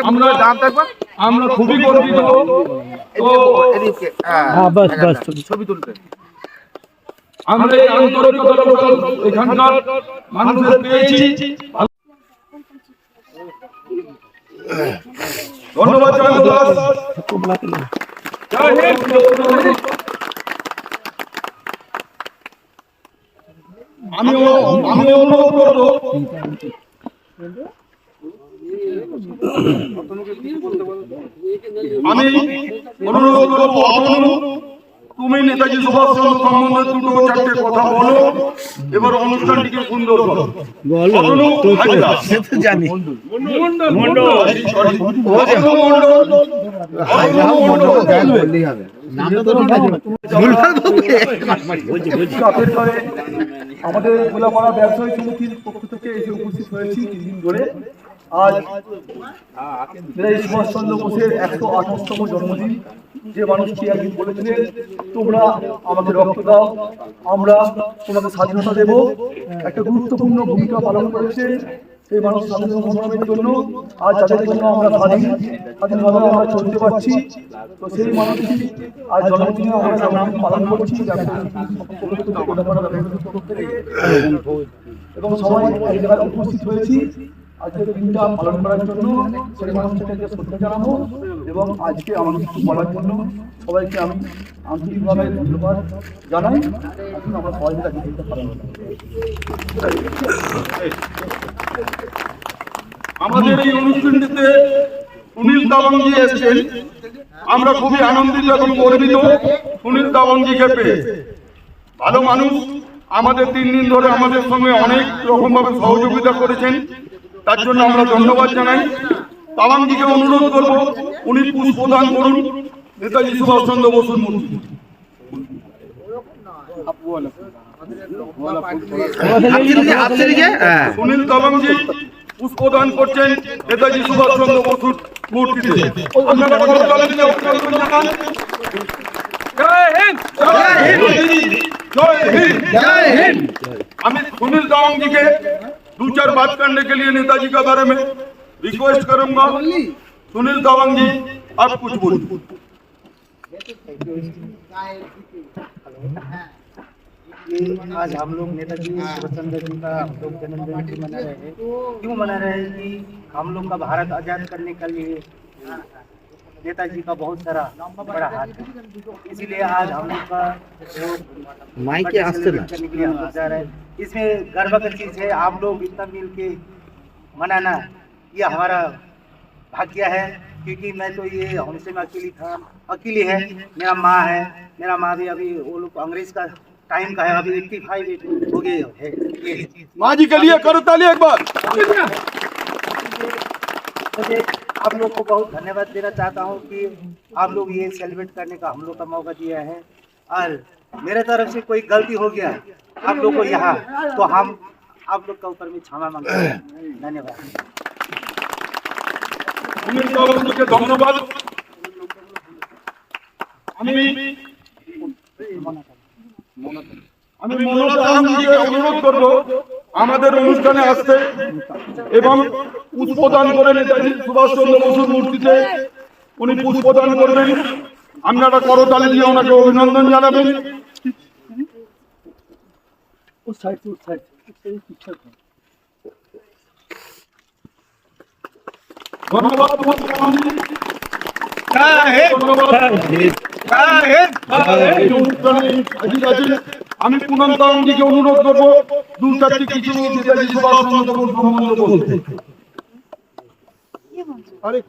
আমরা জানতে পারি, আমরা খুবই গর্বিত। ছবি তুলতে আমরা এই আন্তরিকতা এখানকার মানুষের পেয়েছি। ধন্যবাদ। আমি অনুরোধ করবো, তুমি নেতাজি সুভাষচন্দ্র সম্বন্ধে দুটো চারটে কথা বলো, এবার অনুষ্ঠানটিকে সুন্দর করো। আমাদের গোলাপাড়া ব্যবসায়ী সমিতির পক্ষ থেকে এসে উপস্থিত হয়েছি 3 দিন ধরে। আজ নেতাজি সুভাষচন্দ্র বোসের 128তম জন্মদিন। যে মানুষটি একদিন বলেছিলেন, তোমরা আমাকে রক্ত দাও, আমরা তোমাকে স্বাধীনতা দেব, একটা গুরুত্বপূর্ণ ভূমিকা পালন করেছে সেই মানুষ স্বাধীনতা সংগ্রামের জন্য। আজ যাদের জন্য আমরা স্বাধীনভাবে আমরা চলতে পারছি, তো সেই মানুষটি আজ জন্মদিনে আমরা জন্মদিন পালন করছি এবং সবাই এই জায়গায় উপস্থিত হয়েছি আজকের দিনটা পালন করার জন্য। সেই মানুষটাকে শ্রদ্ধা জানাবো এবং আজকে আমাকে কিছু বলার জন্য সবাইকে আমি আন্তরিকভাবে ধন্যবাদ জানাই। এখন আমরা সবাই মিলে দিনটা পালন করি। আমাদের এই অনুষ্ঠানটিতে সুনীল দাবাঙ্গি এসেছেন, আমরা খুবই আনন্দিত এবং গর্বিত সুনীল দাবাঙ্গিকে পেয়ে। ভালো মানুষ, আমাদের 3 দিন ধরে আমাদের সঙ্গে অনেক রকমভাবে সহযোগিতা করেছেন, তার জন্য আমরা ধন্যবাদ জানাই। দাবাঙ্গিকে অনুরোধ করব উনি পুষ্প প্রদান করুন নেতাজি সুভাষচন্দ্র বসুর মূর্তি। সুনীল দাবাঙ্গি পুষ্প প্রদান করছেন নেতাজি সুভাষচন্দ্র বসুর মূর্তিতে। আপনারা করতালি দিয়ে অভিনন্দন জানান। জয় হিন্দ, জয় হিন্দ, जय हिंद, जय हिंद। আমি सुनील दावंगी के 2-4 बात करने के लिए नेताजी के बारे में रिक्वेस्ट करूंगा। सुनील दावंगी आप कुछ बोलिए। आज हम लोग नेताजी सुभाषचंद्र जी का हम लोग जन्मदिन मना रहे हैं। क्यों मना रहे हैं कि हम लोग का भारत आजाद करने के लिए नेताजी का बहुत सारा बड़ा हाथ है, इसीलिए आज हम लोग का करने के लिए हम लोग जा रहे हैं। इसमें गर्व की चीज़ है, आप लोग इतना मिल के मनाना ये हमारा भाग्य है, क्योंकि मैं तो ये हमसे में अकेली है। मेरा माँ भी अभी वो लोग अंग्रेज का टाइम का है, अभी 85 हो गए है। माँ जी के लिए करो ताली एक बार। मुझे आप लोग को बहुत धन्यवाद देना चाहता हूँ कि आप लोग ये सेलिब्रेट करने का हम लोग का मौका दिया है, और मेरे तरफ से कोई गलती हो गया आप लोग को यहाँ, तो हम आप लोग का ऊपर में क्षमा मांगते हैं। धन्यवाद। ধন্যবাদ। আমি মমতা দামজিকে অনুরোধ করব আমাদের অনুষ্ঠানে আসতে এবং পুষ্পদান করে নেতাজি সুভাষচন্দ্র বসুর মূর্তিতে উনি পুষ্পদান করবেন। আপনারা করতালি দিয়ে ওনাকে অভিনন্দন জানাবেন। ধন্যবাদ। আমি পুনম দামজিকে অনুরোধ করবো 2-4টি কিছু নেতাজি সুভাষচন্দ্র বসু সম্বন্ধে বলতে। अरे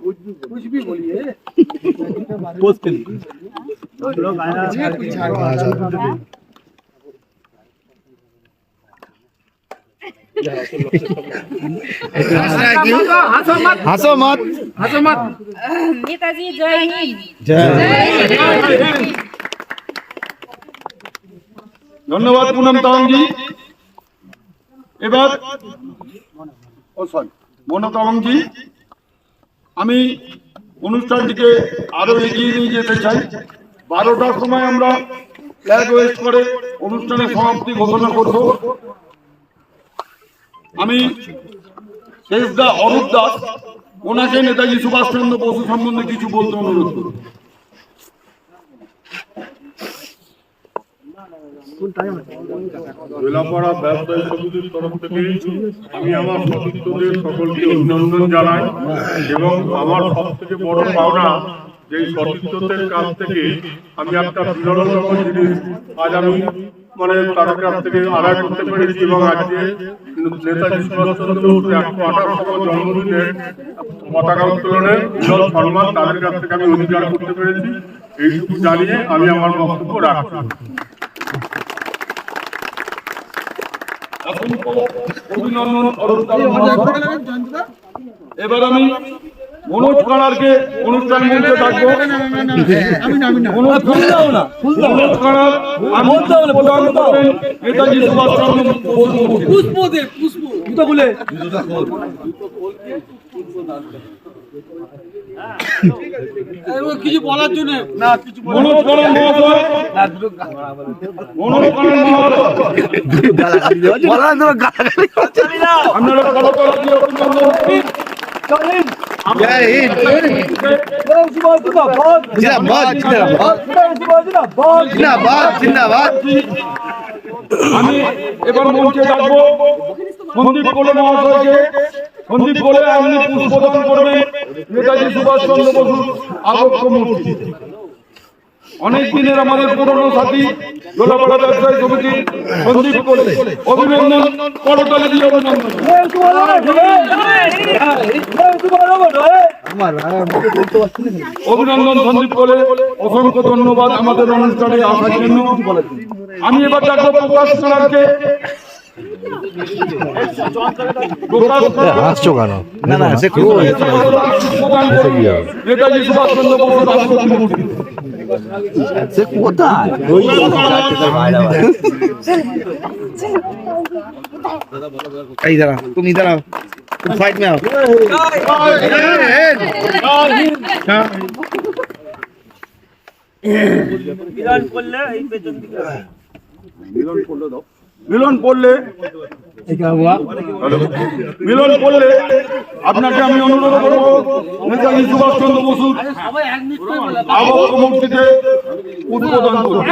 कुछ भी बोलिए। हंसो मत। नेताजी जय हिंद। ধন্যবাদ পুনম তাওয়াঙ্গি। এবার মনো তাওয়াঙ্গি, আমি অনুষ্ঠানটিকে আরো এগিয়ে নিয়ে যেতে চাই। 12টার সময় আমরা ফ্ল্যাগ হোয়েস্ট করে অনুষ্ঠানের সমাপ্তি ঘোষণা করব। আমি শেষদা অরূপ দাস, ওনাকে নেতাজি সুভাষচন্দ্র বসু সম্বন্ধে কিছু বলতে অনুরোধ করব। বেলাপাড়া ব্যবসায়ী সমিতির তরফ থেকে আমি আমার সতীর্থদের সকলকে অভিনন্দন জানাই এবং আমার সব থেকে বড় পাওনা যে সতীর্থদের কাছ থেকে আমি একটা বিরলতম জিনিস আজ আমি তাদের কাছ থেকে আদায় করতে পেরেছি এবং আজকে নেতাজি সুভাষচন্দ্র বসুর 128তম জন্মদিনের পতাকা উত্তোলনের বিরল সম্মান তাদের কাছ থেকে আমি অধিকার করতে পেরেছি। এইটুকু জানিয়ে আমি আমার বক্তব্য রাখছি। অভিনন্দন এবার আমি মনোজ কানারকে অনুষ্ঠান মঞ্চে ডাকবো। মনোজ কানার প্রদান করবেন নেতাজি সুভাষচন্দ্র কিছু বলার জন্য মনোজ কানার মহোদয়, মনোজ কানার মহোদয় আপনারা কলকাতা দিয়ে অভিনন্দন। আমি এবার মঞ্চে ডাকবো সন্দীপ কোলে মহাশয়কে। সন্দীপ কোলে আপনি পুষ্পদান করবেন নেতাজি সুভাষচন্দ্র বসুর আবক্ষ মূর্তি। অনেক দিনের আমাদের পুরনো সাথী বেলাপাড়া ব্যবসায়ী সমিতি সন্দীপ কোলে। অভিনন্দন, করতালি দিয়ে অভিনন্দন। অভিনন্দন সন্দীপ কোলে, অসংখ্য ধন্যবাদ আমাদের অনুষ্ঠানে আসার জন্য। আমি এবার ডাকবো প্রকাশ কানারকে। নেতাজি সুভাষচন্দ্র বসুর আবক্ষ মূর্তি। तुम इधर आओ, तुम साइड में आओ। মিলন পড়লে মিলন পড়লে আপনাকে আমি অনুরোধ করবো নেতাজি সুভাষচন্দ্র বসুর আবক্ষ মূর্তিতে উদ্বোধন করুন।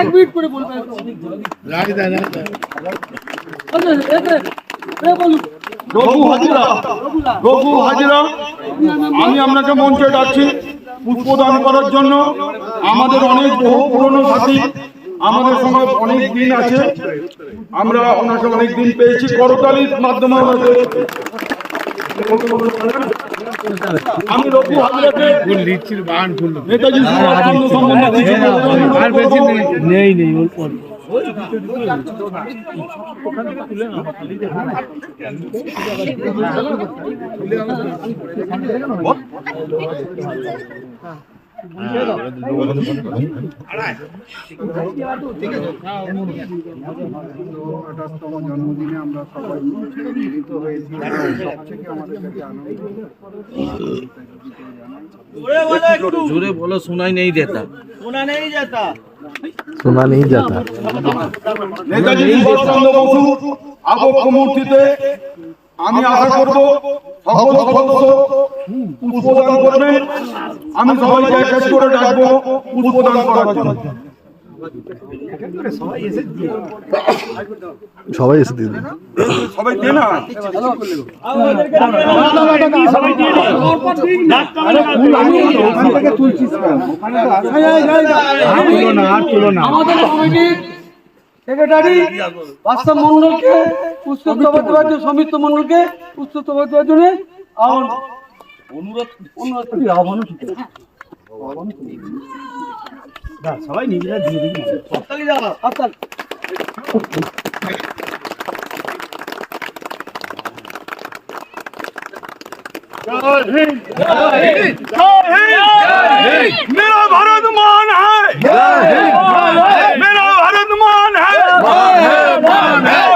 রঘু হাজিরা, আমি আপনাকে মঞ্চে ডাকছি পুষ্পদান করার জন্য। আমাদের অনেক বহু পুরনো সাথী, আমাদের সঙ্গে অনেক দিন আছে, আমরা ওনাকে অনেক দিন পেয়েছি। করতালির মাধ্যমে ওনাকে আমি রঘু হাজিরাকে নেতাজি সুভাষচন্দ্র সম্বন্ধে কিছু জন্মদিনে আমরা সবাই মিলিত হয়েছি। সবথেকে আমাদের কাছে আনন্দ, জোরে বলো, শোনাই নেই যেতা। নেতাজি সুভাষচন্দ্র বসু আবক্ষ মূর্তিতে আমি আশা করব সকল সদস্য পুষ্পদান করবেন। আমি সবাইকে এক এক করে ডাকবো পুষ্পদান করার জন্য। সবাই এসে দিন, সবাই দিয়ে না আমাদের কমিটির সেক্রেটারি বাস্তব মন্ডলকে পুস্তক দেওয়ার জন্য, সমিত মন্ডলকে পুস্তক দেওয়ার জন্য অনুরোধ করি। সবাই নিজেরা দিয়ে দিন। मेरा भारत महान है, मेरा भारत महान है,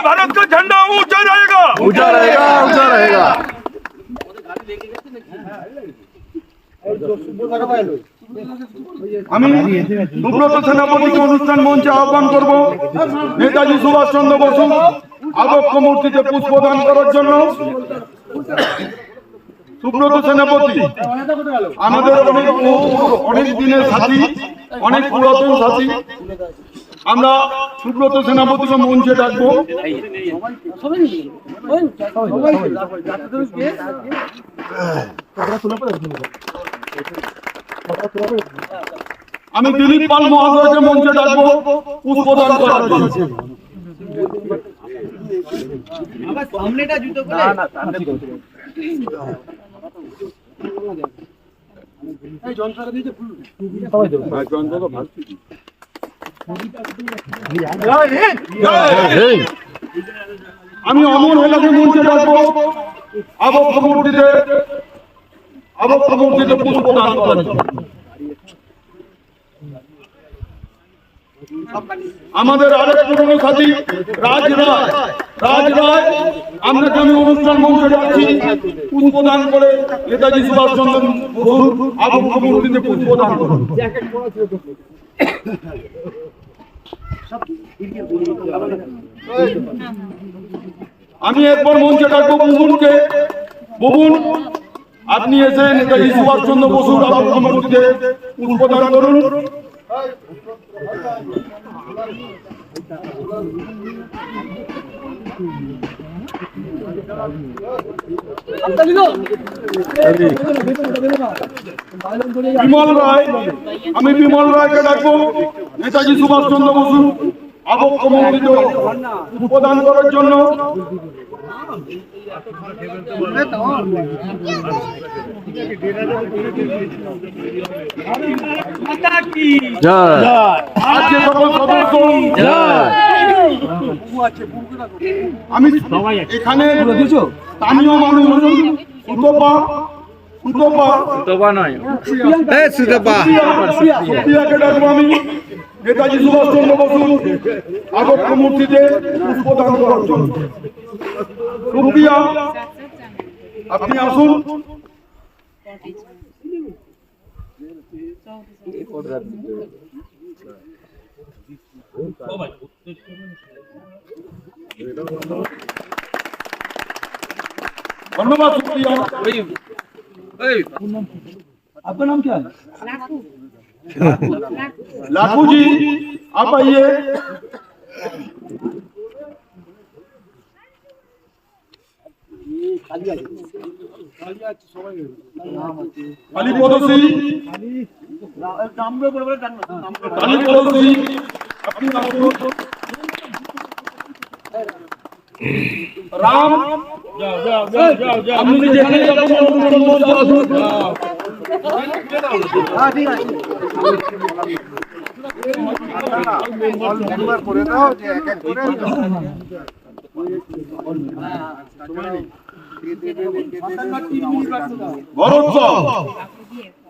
भारत का झंडा ऊंचा रहेगा, ऊंचा रहेगा, ऊंचा रहेगा। আমি সুব্রত সেনাপতিকে অনুষ্ঠান মঞ্চে আহ্বান করব। নেতাজি সুভাষচন্দ্র বসু আবক্ষ মূর্তিতে পুষ্পদান করার জন্য সুব্রত সেনাপতি আমাদের অনেক দিনের সাথী, অনেক পুরাতন সাথী। আমরা সুব্রত সেনাপতিকে মঞ্চে ডাকবো। আমি দিলীপ পাল মহাশয়কে মঞ্চে ডাকবো পুষ্পদান করার জন্য। আমি অমর হেলাকে মঞ্চে ডাকবো আবক্ষ মূর্তিতে পুষ্পদান করার জন্য। আমাদের আরেক পুরনো সাথী রাজ রায় আপনাকে আমি অনুষ্ঠান মঞ্চে ডাকছি পুষ্পদান করে নেতাজি সুভাষচন্দ্র বসুর আবক্ষ মূর্তিতে পুষ্পদান করুন। আমি এরপর মঞ্চে ডাকবো বুবুনকে। বুবুন, আপনি এসে নেতাজি সুভাষচন্দ্র বসুর আবক্ষ মূর্তিতে পুষ্পদান করুন। বিমল রায়, আমি বিমল রায়কে ডাকবো নেতাজি সুভাষচন্দ্র বসু আবক্ষ মূর্তিতে পুষ্পদান করার জন্য। আজকে সকল সদস্য আমি এখানে স্থানীয় মানুষ সুপ্রিয়াকে ডাকবো আমি নেতাজি সুভাষচন্দ্র বসু আবক্ষ মূর্তিতে পুষ্পদান করার জন্য। সুপ্রিয়া, আপনি আসুন। धन्यवाद सुप्रिया। आपका नाम क्या है? लाखू जी, आप आइए। अली पड़ोसी, अपनी राम আপনি যেখানে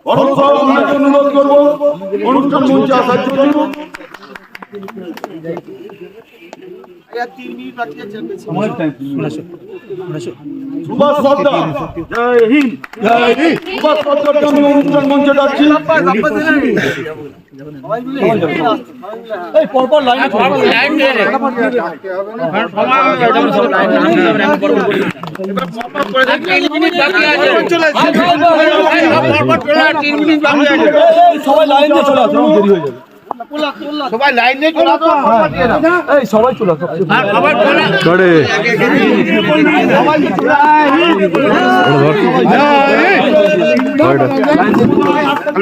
ভরত সাহেব আপনাকে অনুরোধ করবো অনুষ্ঠান মঞ্চে আসার জন্য। সুভাষ সর্দার, জয় হিন্দ। সুভাষ সর্দারকে আমি অনুষ্ঠান মঞ্চে ডাকছি। পরপর লাইন সবাই লাইন দিয়ে চলে আসো, দেরি হয়ে যাবে। সবাই লাইন দিয়ে চলে আসো, এই সবাই চলে আসো। করে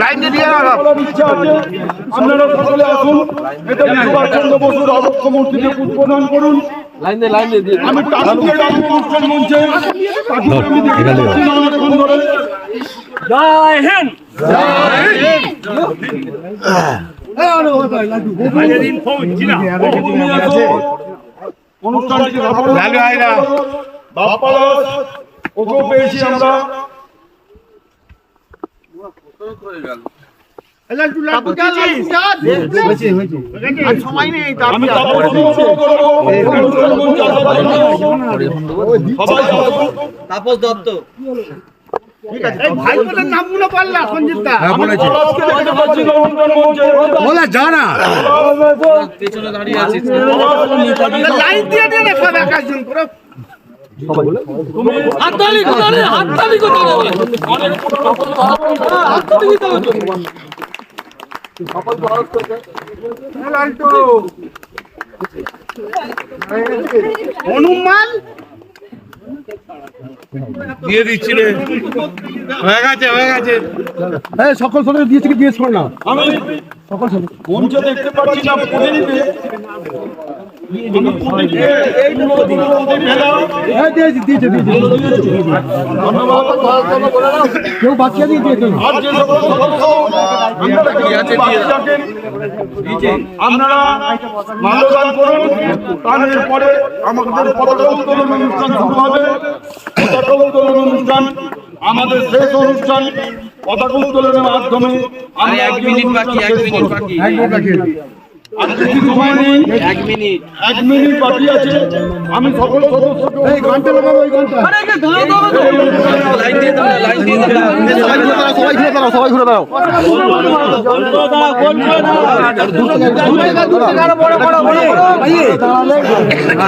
লাইন দিয়ে আপনারা সকলে আসুন, নেতাজি সুভাষচন্দ্র বসুর আবক্ষ মূর্তিতে পুষ্পদান করুন। আমি টাকুকে ডাকবো অনুষ্ঠান মঞ্চে। জয় হিন্দ। অনুষ্ঠানটি ওকেও পেয়েছি আমরা। আমি তাপস দত্ত, ভাইপোদের নামগুলো পারলা সঞ্জিত দা পলাশকে দেখতে পাচ্ছি না অনুষ্ঠান মঞ্চে। বলা জানা লাইন দিয়ে দিয়ে সব একজন করে হাততালি কোথায় হাততালি কোথায় হাততালি কোথায় হনুমান দিয়ে দিচ্ছি রে, হয়ে গেছে সকল সদস্য দিয়েছে কি দিয়েছ না আমি মঞ্চে দেখতে পাচ্ছি না প্রদীপে। আমি প্রদীপকে এই প্রদীপ ভেলা হ্যাঁ দিয়েছে দিয়েছে কেউ বাচ্চা দিয়ে দিয়েছে আর যে সকল সদস্য আপনারা মাল্যদান করুন, তার পরে আমাদের পতাকা উত্তোলন অনুষ্ঠান শুরু হবে। পতাকা উত্তোলন অনুষ্ঠান আমাদের শেষ অনুষ্ঠান। পতাকা উত্তোলনের মাধ্যমে আমরা 1 মিনিট বাকি, 1 মিনিট বাকি। আর বেশি সময় নেই, 1 মিনিট বাকি আছে। আমি সকল সদস্যকে এই গানটা লাগাবো, এই গানটা লাইন দিয়ে দাও, লাইন দিয়ে দাও। সবাই ঘুরে দাঁড়াও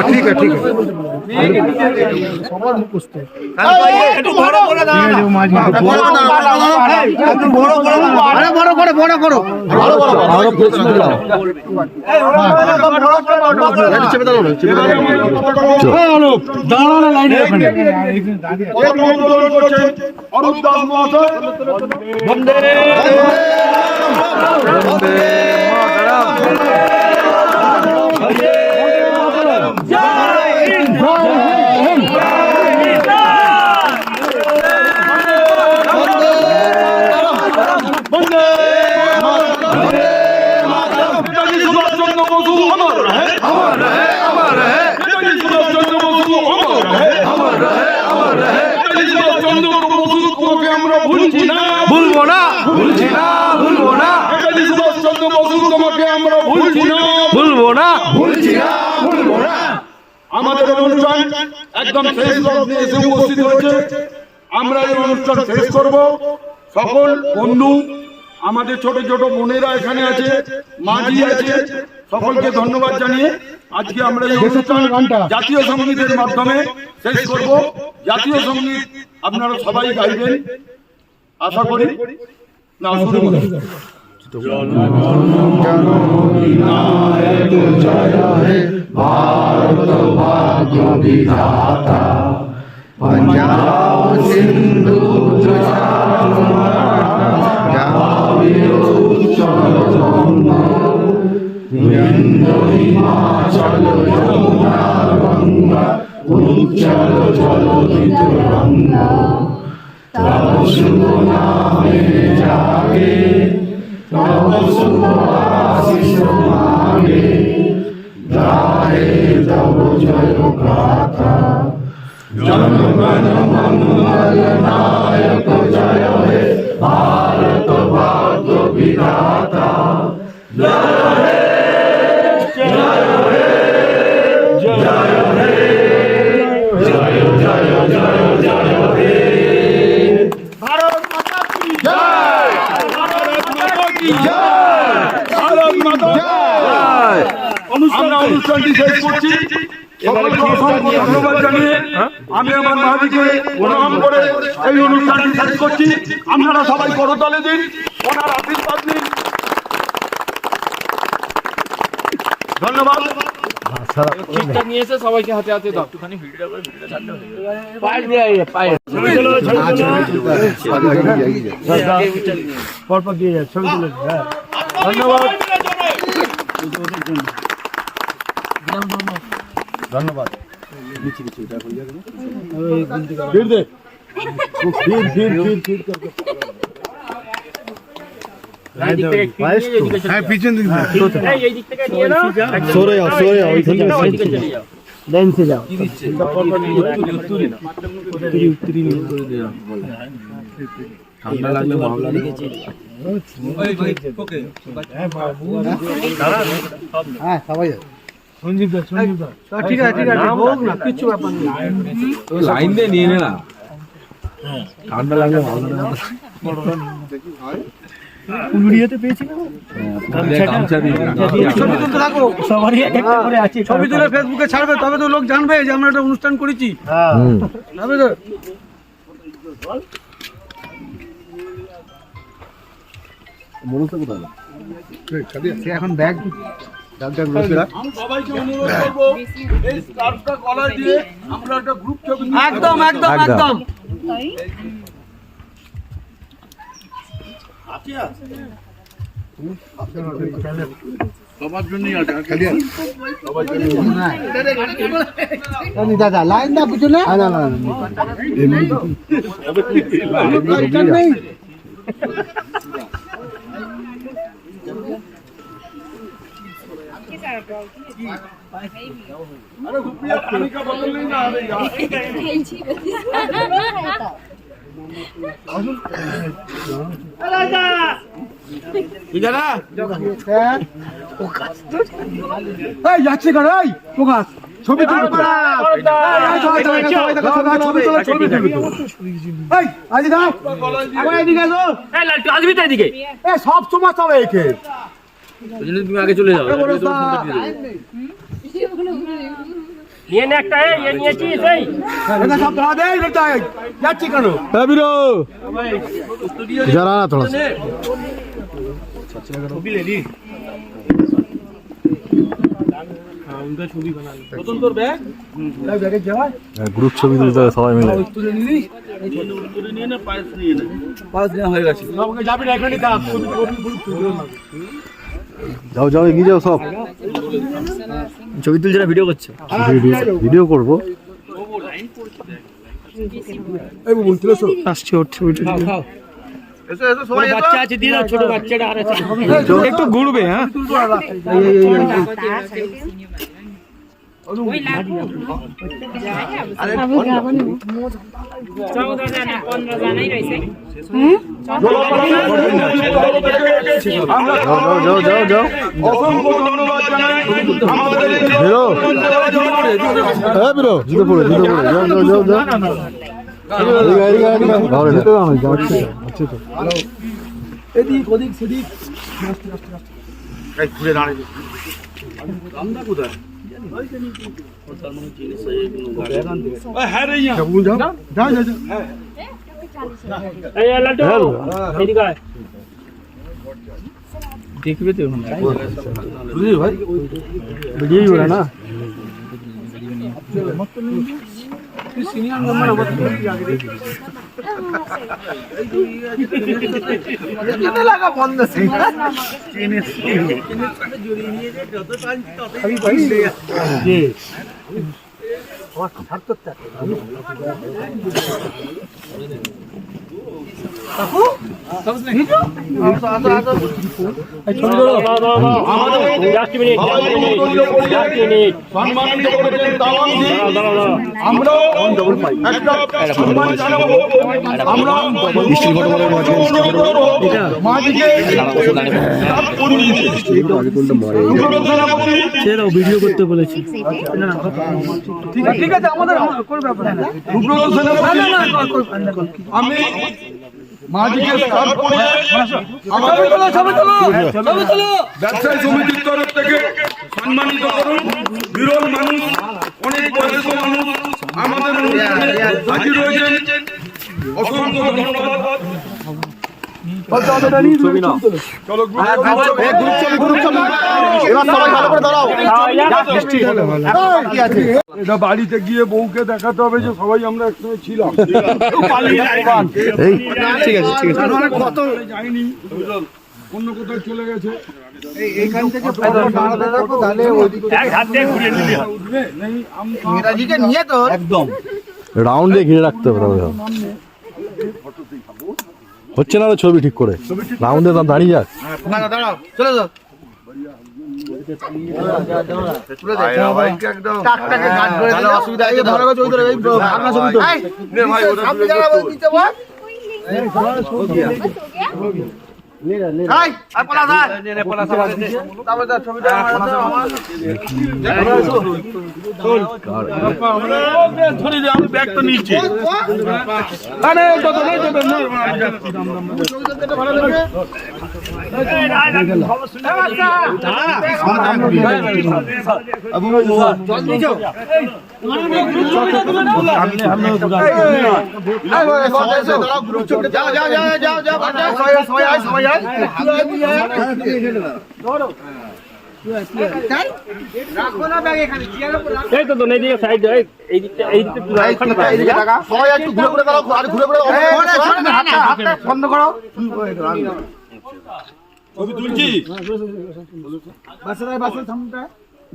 ঠিক আছে একটু বড় করে দাও বড় করো দাঁড়ানো লাইনে পতাকা উত্তোলন করছেন অরূপ দাস মহাশয়। বন্দে नेताजी सुभाष चंद्र बोस अमर रहे, अमर रहे, अमर रहे। नेताजी सुभाष चंद्र बोस अमर रहे, अमर रहे, अमर रहे। नेताजी सुभाष चंद्र बोस তোমাকে আমরা ভুলছি না, ভুলবো না, ভুলছি না, ভুলবো না। নেতাজি সুভাষ চন্দ্র बोस তোমাকে আমরা ভুলছি না, ভুলবো না, ভুলছি না, ভুলবো না। আমাদের অনুষ্ঠান একদম শেষ লগ্নে এসে উপস্থিত হয়েছে। আমরা এই অনুষ্ঠান শেষ করব। সকল বন্ধু, আমাদের ছোট ছোট বোনেরা এখানে আছে, মাঝি আছে, সকলকে ধন্যবাদ জানিয়ে আজকে আমরা এই অনুষ্ঠান জাতীয় সঙ্গীতের মাধ্যমে শেষ করব। জাতীয় সঙ্গীত আপনারা সবাই গাইবেন আশা করি। না শুরু করুন। আমরা অনুষ্ঠানটি শেষ করছি। সকলকে অসংখ্য ধন্যবাদ জানিয়ে আমি আমার মাঝিকে প্রণাম করে এই অনুষ্ঠানটি শেষ করছি। আপনারা সবাই করতালি দিন, ওনার আশীর্বাদ নিন। ধন্যবাদ। ঠিকঠাক নিয়ে এসে সবাইকে হাতে হাতে দাও। একটুখানি ভিডিওটা করে ভিডিওটা ছাড়তে হবে। ধন্যবাদ। ধন্যবাদ। পিছন দিক এই দিক থেকে নিয়ে নাও। সরে যাও, সরে যাও, ওইখানে ওইদিকে চলে যাও। লাইন সে যাও ঠান্ডা লাগলে মামলা হ্যাঁ সবাই সঞ্জীব দা ঠিক আছে হোক না কিছু ব্যাপার নেই লাইন দিয়ে নিয়ে নে না। ঠান্ডা লাগলে ভালো লাগে সবারই এক একটা করে আছে। ছবি তুলে ফেসবুকে ছাড়বে, তবে তো লোক জানবে যে আমরা একটা অনুষ্ঠান করেছি। জানবে তো? সে এখন ব্যাগ সবাইকে অনুরোধ করবো এই স্কার্ফটা গলায় দিয়ে আমরা একটা গ্রুপ ছবি একদম একদম একদম। দাদা লাইন না পিছনে अरे रुपया पानी का बोतल नहीं ना अरे यार এই যাচ্ছে কেন? এই প্রকাশ ছবি তুলবে তো? ছবি তোলা ছবি তুলবে তো? এই আজি দাও আবার এদিকে এসো। এই লালটু আসবি তো এদিকে। এ সব সময় তবে একে ওই জন্য তুমি আগে চলে যাও। নিয়ে নে একটা, এই নিয়েছিস এই। এটা সব ধরা দে। এটা যাচ্ছে কেন? বিরো যারা না থোড়া গ্রুপ ছবি তুলতে হবে সবাই মিলে। যাবি না এখানে থাক। যাও যাও এগিয়ে যাও সব। ছবি তুলছে না ভিডিও করছে। ভিডিও করবো। আসছে ওর ছবিটা। বাচ্চা আছে দিয়ে দাও, ছোট বাচ্চাটা আর আছে। একটু ঘুরবে। হ্যাঁ যাও যাও যাও অসংখ্য ধন্যবাদ জানাই আমাদের এই বিরো হ্যাঁ বিরো জিতে পড়ে যাও যাও যাও যাও এদিক ওদিক সেদিক। হ্যাঁ রে ইয়া এই লালটু এদিকে আয়। দেখবে তো এখন। ভাই ভিডিও हो रहा है ना সম্মানিত করেছেন তাওয়াঙ্গি আমরাও একটা সম্মান জানাবো আমরা মাঝিকে ভিডিও করতে বলেছি। ঠিক আছে আমাদের কোনো ব্যাপার না। আমি মাঝিকে স্কার্ফ পরিয়ে ব্যবসায়ী সমিতির তরফ থেকে সম্মানিত করুন। বিরল মানুষ, অনেক বয়স্ক মানুষ আমাদের অনুষ্ঠানে হাজির হয়েছেন, অসংখ্য ধন্যবাদ। চলো এটা বাড়িতে গিয়ে বউকে দেখাতে হবে যে সবাই আমরা একসঙ্গে ছিলাম। ঠিক আছে ঠিক আছে কত যায়নি, অন্য কোথাও চলে গেছে। এইখান থেকে তাহলে উঠবে নেই নেতাজিকে নিয়ে তো একদম রাউন্ডে ঘিরে রাখতে হবে তবে হচ্ছে না ছবি ঠিক করে রাউন্ডে দাঁড়িয়ে যাক দাঁড়াও চলে যাও অসুবিধা আছে ধরা ভাবনা ছবি তো আমি ব্যাগ তো নিচ্ছি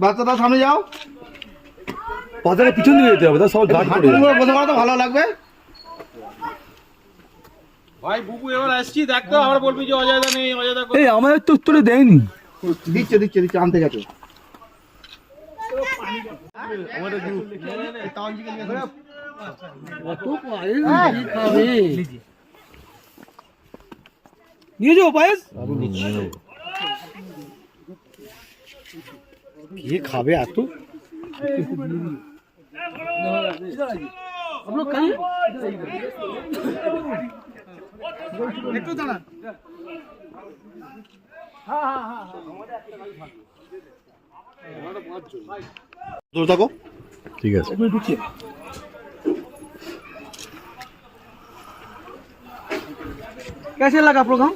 বাচ্চাটা সামনে যাও, বাচ্চাটা পিছন দিকে যেতে হবে, তার সব ঘাট করে তো ভালো লাগবে। ভাই বুবু এবার আসছি, দেখ তো আবার বলবি যে অজয়দা নেই, অজয়দা এই আমাদের তো উত্তরে দেয়নি। দিচ্ছে আনতে গেছে। নিয়ে যাও পায়েস। কে খাবে এত? একটু দাঁড়ান। দূর থাকো, ঠিক আছে। कैसे लगा प्रोग्राम?